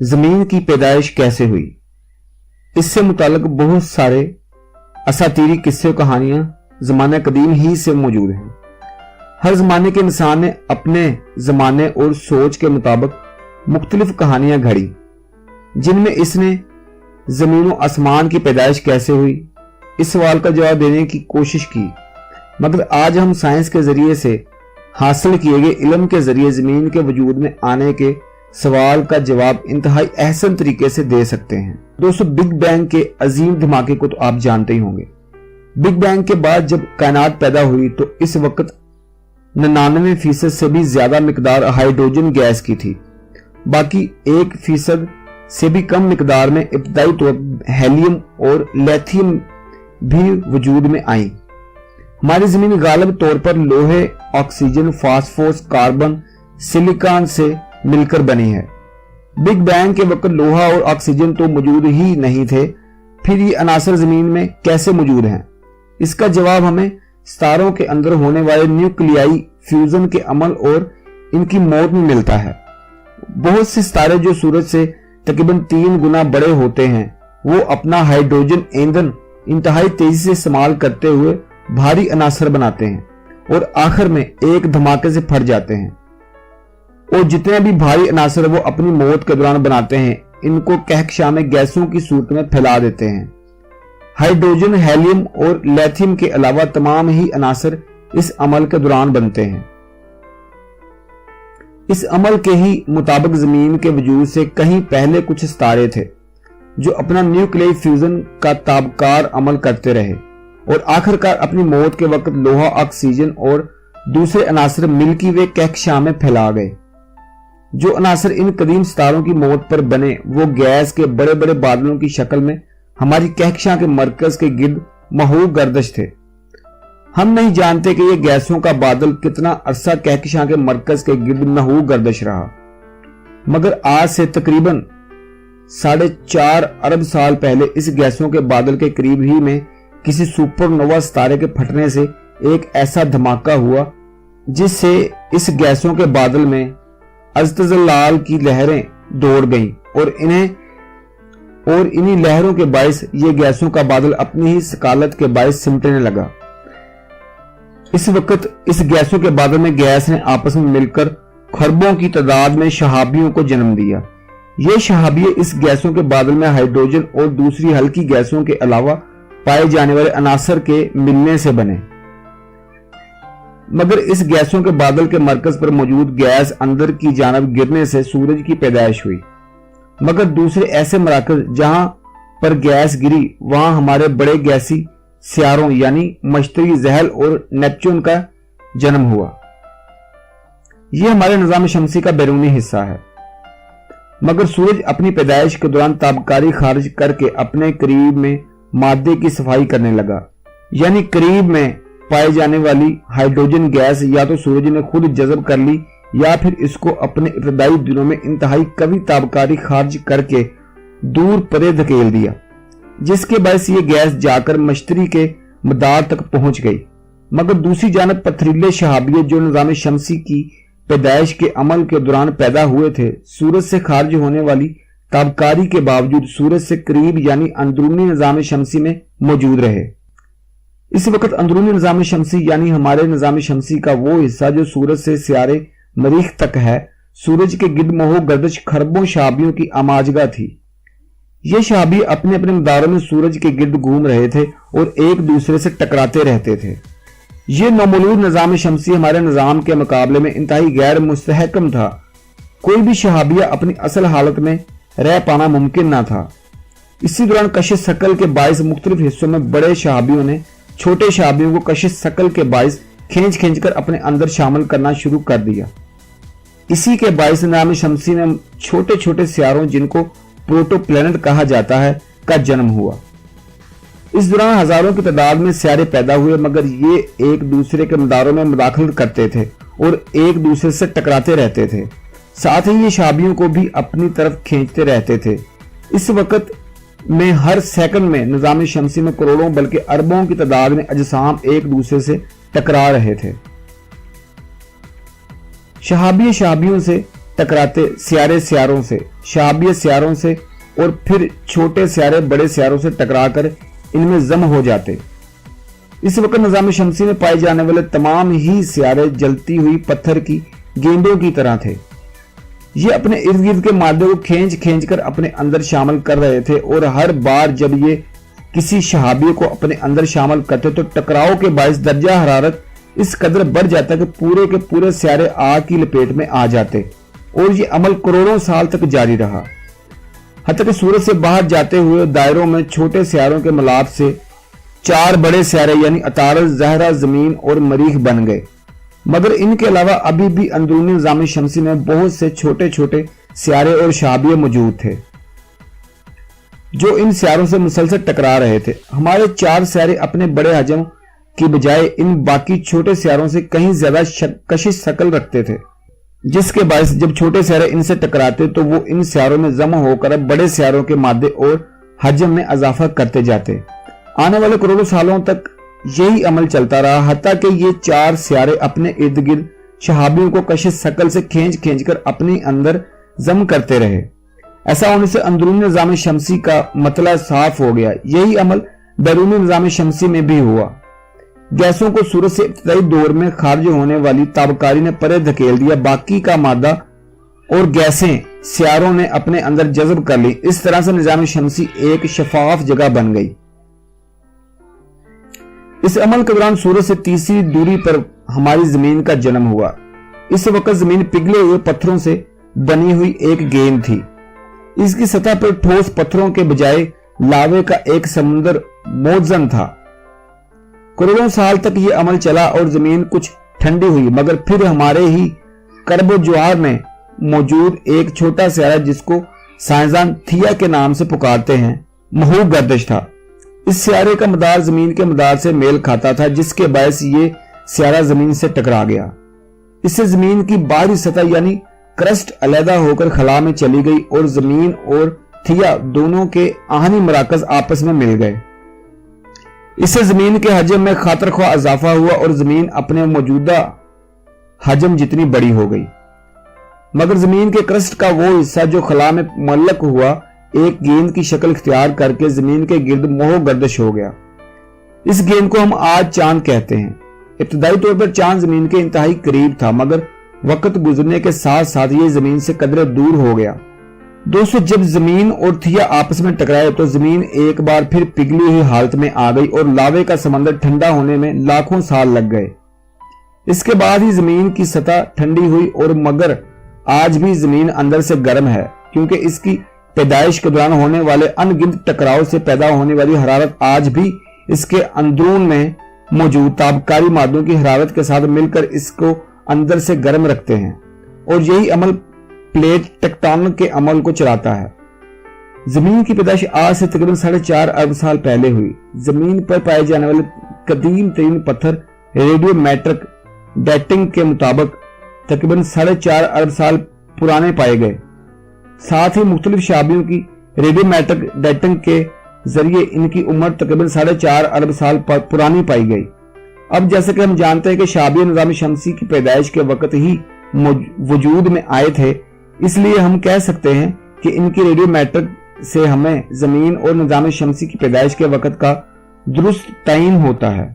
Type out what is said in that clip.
जमीन की पैदाइश कैसे हुई। इससे मुताल्लिक बहुत सारे असातीरी किस्से कहानियां जमाने कदीम ही से मौजूद हैं। हर जमाने के इंसान ने अपने जमाने और सोच के मुताबिक मुख्तलिफ कहानियां घड़ी, जिनमें इसने जमीन और आसमान की पैदाइश कैसे हुई इस सवाल का जवाब देने की कोशिश की। मगर आज हम साइंस के जरिए से हासिल किए गए इल्म के जरिए जमीन के वजूद में आने के सवाल का जवाब इंतहाई अहसन तरीके से दे सकते हैं। दोस्तों, बिग बैंग के अजीम धमाके को तो आप जानते ही होंगे। बिग बैंग के बाद जब कायनात पैदा हुई तो इस वक्त 99% से भी ज्यादा मिकदार हाइड्रोजन गैस की थी। बाकी 1% से भी कम मिकदार में इब्तदाई तौर पर हेलियम और लिथियम भी वजूद में आई। हमारी जमीन गालिब तौर पर लोहे, ऑक्सीजन, फास्फोरस, कार्बन, सिलिकॉन से मिलकर बनी है। बिग बैंग के वक्त लोहा और ऑक्सीजन तो मौजूद ही नहीं थे, फिर ये अनासर जमीन में कैसे मौजूद हैं? इसका जवाब हमें सितारों के अंदर होने वाले न्यूक्लियाई फ्यूजन के अमल और इनकी मौत में मिलता है। बहुत से सितारे जो सूरज से तकरीबन 3 गुना बड़े होते हैं, वो अपना हाइड्रोजन ईंधन इंतहाई तेजी से इस्तेमाल करते हुए भारी अनासर बनाते हैं और आखिर में एक धमाके से फट जाते हैं। और जितने भी भारी अनासर वो अपनी मौत के दौरान बनाते हैं, इनको कहकशां में गैसों की सूरत में फैला देते हैं। हाइड्रोजन, हेलियम और लिथियम के अलावा तमाम ही अनासर इस अमल के दौरान बनते हैं। इस अमल के ही मुताबिक जमीन के वजूद से कहीं पहले कुछ सितारे थे जो अपना न्यूक्लियर फ्यूजन का ताबकार अमल करते रहे और आखिरकार अपनी मौत के वक्त लोहा, ऑक्सीजन और दूसरे अनासर मिल्की वे कहकशां में फैला गए। जो अनासर इन कदीम सितारों की मौत पर बने वो गैस के बड़े बड़े बादलों की शक्ल में हमारी कहकशां के मरकज के गिर्द महूक गर्दिश थे। हम नहीं जानते कि ये गैसों का बादल कितना अरसा कहकशां के मरकज के गिर्द महूक गर्दिश रहा, मगर आज से तकरीबन 4.5 अरब साल पहले इस गैसों के बादल के करीब ही में किसी सुपरनोवा सितारे के फटने से एक ऐसा धमाका हुआ जिससे इस गैसों के बादल में अज़्ज़लाल की लहरें दौड़ गईं और इन्हीं लहरों के बायस ये गैसों का बादल अपनी ही सकालत के बायस सिमटने लगा। इस वक्त इस गैसों के बादल में गैस ने आपस में मिलकर खरबों की तादाद में शहाबियों को जन्म दिया। ये शहाबिये इस गैसों के बादल में हाइड्रोजन और दूसरी हल्की गैसों के अलावा पाए जाने वाले अनासर के मिलने से बने। मगर इस गैसों के बादल के मरकज पर मौजूद गैस अंदर की जानब गिरने से सूरज की पैदाइश हुई। मगर दूसरे ऐसे मराकज जहां पर गैस गिरी वहां हमारे बड़े गैसी सियारों यानी मश्तरी, ज़हल और नेपच्यून का जन्म हुआ। यह हमारे निज़ाम शमसी का बैरूनी हिस्सा है। मगर सूरज अपनी पैदाइश के दौरान ताबकारी खारिज करके अपने करीब में मादे की सफाई करने लगा, यानी करीब में पाए जाने वाली हाइड्रोजन गैस या तो सूरज ने खुद जज़ब कर ली या फिर इसको अपने इब्तदाई दिनों में इंतहाई कवी ताबकारी खारिज करके दूर परे धकेल दिया, जिसके बायस ये गैस जाकर मश्तरी के मदार तक पहुंच गई। मगर दूसरी जानब पथरीले शहाबिये जो निज़ाम शमसी की पैदाइश के अमल के दौरान पैदा हुए थे, सूरज से खारिज होने वाली ताबकारी के बावजूद सूरज से करीब यानी अंदरूनी निज़ाम शमसी में मौजूद रहे। इस वक्त अंदरूनी निज़ाम शमसी यानी हमारे निज़ाम शमसी का वो हिस्सा जो सूरज से सियारे मरीख तक है, सूरज के गिर्द महूक गर्दिश खरबों शहाबियों की आमाजगा थी। ये शहाबी अपने अपने मदारों में सूरज के गिर्द घूम रहे थे और एक दूसरे से टकराते रहते थे। ये नौमौलूद निज़ाम शमसी हमारे निज़ाम के मुकाबले में इंतहाई गैर मुस्तहकम था। कोई भी शहाबिया अपनी असल हालत में रह पाना मुमकिन न था। इसी दौरान कशिश शकल के बायस मुख्तलिफ हिस्सों में बड़े शहाबियों ने छोटे शहाबियों को कशिश शकल के बायस खींच कर अपने अंदर शामिल करना शुरू कर दिया। इसी के बायस निज़ाम शमसी में छोटे छोटे सियारों जिनको प्रोटोप्लैनेट कहा जाता है का जन्म हुआ। इस दौरान हजारों की तादाद में सियारे पैदा हुए, मगर ये एक दूसरे के मदारों में मुदाखलत करते थे और एक दूसरे से टकराते रहते थे। साथ ही ये शहाबियों को भी अपनी तरफ खींचते रहते थे। इस वक्त में हर सेकंड में निज़ाम शमसी में करोड़ों बल्कि अरबों की तादाद में अजसाम एक दूसरे से टकरा रहे थे। शहाबियों से टकराते सियारे सियारों से, शहाबियत सियारों से और फिर छोटे सियारे बड़े सियारों से टकराकर इनमें जम हो जाते। इस वक्त निजाम शमसी में पाए जाने वाले तमाम ही सियारे जलती हुई पत्थर की गेंदों की तरह थे। ये अपने इर्द गिर्द के मादे को खींच खींच कर अपने अंदर शामिल कर रहे थे और हर बार जब ये किसी शहाबी को अपने अंदर शामिल करते तो टकराव के बायस दर्जा हरारत इस कदर बढ़ जाता कि पूरे के पूरे सियारे आग की लपेट में आ जाते और ये अमल करोड़ों साल तक जारी रहा। हत्ता कि सूरज से बाहर जाते हुए दायरों में छोटे सियारों के मिलाप से 4 बड़े सियारे यानी अतारस, ज़हरा, ज़मीन और मरीख बन गए। मगर इनके अलावा अभी भी अंदरूनी निज़ाम शमसी में बहुत से छोटे छोटे सियारे और शहाबिये मौजूद थे जो इन सियारों से मुसलसल टकरा रहे थे। हमारे 4 सियारे अपने बड़े हजम की बजाय इन बाकी छोटे सियारों से कहीं ज्यादा कशिश शकल रखते थे, जिसके बायस जब छोटे सियारे इनसे टकराते तो वो इन सियारों में जमा होकर बड़े सियारों के मादे और हजम में इजाफा करते जाते। आने वाले करोड़ों सालों तक यही अमल चलता रहा, हत्ता कि ये 4 सियारे अपने इर्द गिर्द शहाबियों को कशिश शकल से खींच खींच कर अपने अंदर जम करते रहे। ऐसा होने से अंदरूनी निजाम शमसी का मतला साफ हो गया। यही अमल बैरूनी निजाम शमसी में भी हुआ। गैसों को सूरज से इब्तदाई दौर में खारिज होने वाली ताबकारी ने परे धकेल दिया, बाकी का मादा और गैसें सियारों ने अपने अंदर जज्ब कर ली। इस तरह से निजाम शमसी एक शफाफ जगह बन गई। इस अमल के दौरान सूरज से तीसरी दूरी पर हमारी जमीन का जन्म हुआ। इस वक्त जमीन पिघले हुए पत्थरों से बनी हुई एक गेंद थी। इसकी सतह पर ठोस पत्थरों के बजाय लावे का एक समुद्र मौजन था। करोड़ों साल तक यह अमल चला और जमीन कुछ ठंडी हुई, मगर फिर हमारे ही करबो ज्वार में मौजूद एक छोटा सियारा जिसको साइंसदान थिया के नाम से पुकारते हैं, महू गर्दिश था। इस सियारे का मदार जमीन के मदार से मेल खाता था, जिसके बायस ये सियारा जमीन से टकरा गया। इससे जमीन की बाहरी सतह यानी क्रस्ट अलहदा होकर खला में चली गई और जमीन और थिया दोनों के आहनी मराकज आपस में मिल गए। इससे जमीन के हजम में खातर ख्वाह इजाफा हुआ और जमीन अपने मौजूदा हजम जितनी बड़ी हो गई। मगर जमीन के क्रस्ट का वो हिस्सा जो खला में मुअल्लक हुआ एक गेंद की शक्ल इख्तियार करके जमीन के गिर्द मोह गर्दिश हो गया। इस गेंद को हम आज चांद कहते हैं। इब्तदाई तौर पर चांद जमीन के इंतहाई करीब था, मगर वक्त गुजरने के साथ साथ ये जमीन से कदरे दूर हो गया। दोस्तों, जब जमीन और थिया आपस में टकराए तो जमीन एक बार फिर पिघली हुई हालत में आ गई और लावे का समंदर ठंडा होने में लाखों साल लग गए। इसके बाद ही जमीन की सतह ठंडी हुई और मगर आज भी जमीन अंदर से गर्म है, क्योंकि इसकी पैदाइश के दौरान होने वाले अनगिनत टकराव से पैदा होने वाली हरारत आज भी इसके अंदरून में मौजूद ताबकारी मादों की हरारत के साथ मिलकर इसको अंदर से गर्म रखते हैं और यही अमल प्लेट टेक्टोनिक के अमल को चलाता है। जमीन की पैदाइश आज से तकरीबन 4.5 अरब साल पहले हुई। जमीन पर पाए जाने वाले कदीम तरीन पत्थर रेडियोमेट्रिक डेटिंग के मुताबिक तकरीबन 4.5 अरब साल पुराने पाए गए। साथ ही मुख्तलिफ शाबियों की रेडियोमेट्रिक डेटिंग के जरिए इनकी उम्र तकरीबन 4.5 अरब साल पुरानी पाई गई। अब जैसे कि हम जानते हैं कि शाबिय निजाम शमसी की पैदाइश के वक्त ही वजूद में आए थे, इसलिए हम कह सकते हैं कि इनकी रेडियोमेट्रिक से हमें जमीन और निजाम शमसी की पैदाइश के वक्त का दुरुस्त तयन होता है।